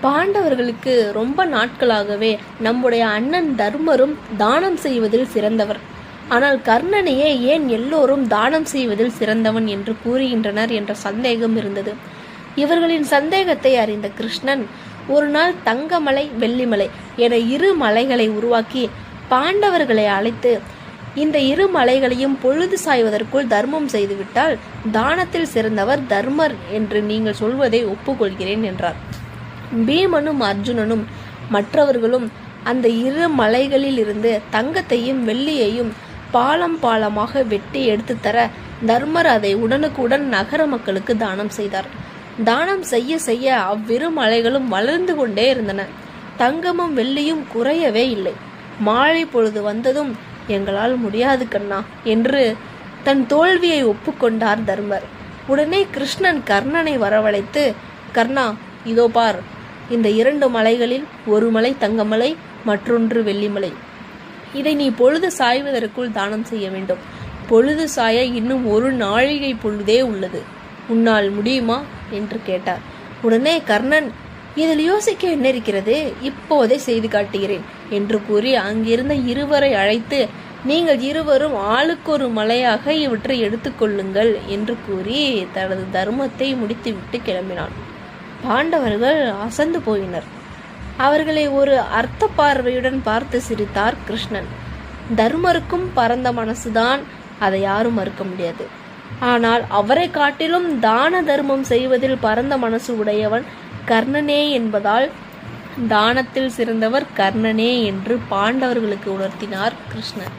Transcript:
பாண்டவர்களுக்கு ரொம்ப நாட்களாகவே நம்முடைய அண்ணன் தர்மரும் தானம் செய்வதில் சிறந்தவர், ஆனால் கர்ணனையே ஏன் எல்லோரும் தானம் செய்வதில் சிறந்தவன் என்று கூறுகின்றனர் என்ற சந்தேகம் இருந்தது. இவர்களின் சந்தேகத்தை அறிந்த கிருஷ்ணன் ஒரு நாள் தங்கமலை வெள்ளிமலை என 2 மலைகளை உருவாக்கி பாண்டவர்களை அழைத்து, இந்த 2 மலைகளையும் பொழுது சாய்வதற்குள் தர்மம் செய்துவிட்டால் தானத்தில் சிறந்தவர் தர்மர் என்று நீங்கள் சொல்வதை ஒப்புக்கொள்கிறேன் என்றார். பீமனும் அர்ஜுனனும் மற்றவர்களும் அந்த 2 மலைகளில் இருந்து தங்கத்தையும் வெள்ளியையும் பாலம் பாலமாக வெட்டி எடுத்து தர தர்மர் அதை உடனுக்குடன் நகர மக்களுக்கு தானம் செய்தார். தானம் செய்ய செய்ய அவ்விரு மலைகளும் வளர்ந்து கொண்டே இருந்தன. தங்கமும் வெள்ளியும் குறையவே இல்லை. மாலை பொழுது வந்ததும், எங்களால் முடியாது கண்ணா என்று தன் தோல்வியை ஒப்புக்கொண்டார் தர்மர். உடனே கிருஷ்ணன் கர்ணனை வரவழைத்து, கர்ணா, இதோ பார், இந்த 2 மலைகளில் ஒரு மலை தங்கமலை, மற்றொன்று வெள்ளிமலை. இதை நீ பொழுது சாய்வதற்குள் தானம் செய்ய வேண்டும். பொழுது சாய இன்னும் 1 நாழிகை பொழுதே உள்ளது. உன்னால் முடியுமா என்று கேட்டார். உடனே கர்ணன், இதில் யோசிக்க என்ன இருக்கிறது, இப்போதே செய்து காட்டுகிறேன் என்று கூறி அங்கிருந்த 2 அழைத்து, நீங்கள் 2 ஆளுக்கொரு மலையாக இவற்றை எடுத்துக்கொள்ளுங்கள் என்று கூறி தனது தர்மத்தை முடித்துவிட்டு கிளம்பினான். பாண்டவர்கள் அசந்து போயினர். அவர்களை ஒரு அர்த்த பார்வையுடன் பார்த்து சிரித்தார் கிருஷ்ணன். தர்மருக்கும் பரந்த மனசுதான், அதை யாரும் மறுக்க முடியாது. ஆனால் அவரை காட்டிலும் தான தர்மம் செய்வதில் பரந்த மனசு உடையவன் கர்ணனே என்பதால் தானத்தில் சிறந்தவர் கர்ணனே என்று பாண்டவர்களுக்கு உணர்த்தினார் கிருஷ்ணன்.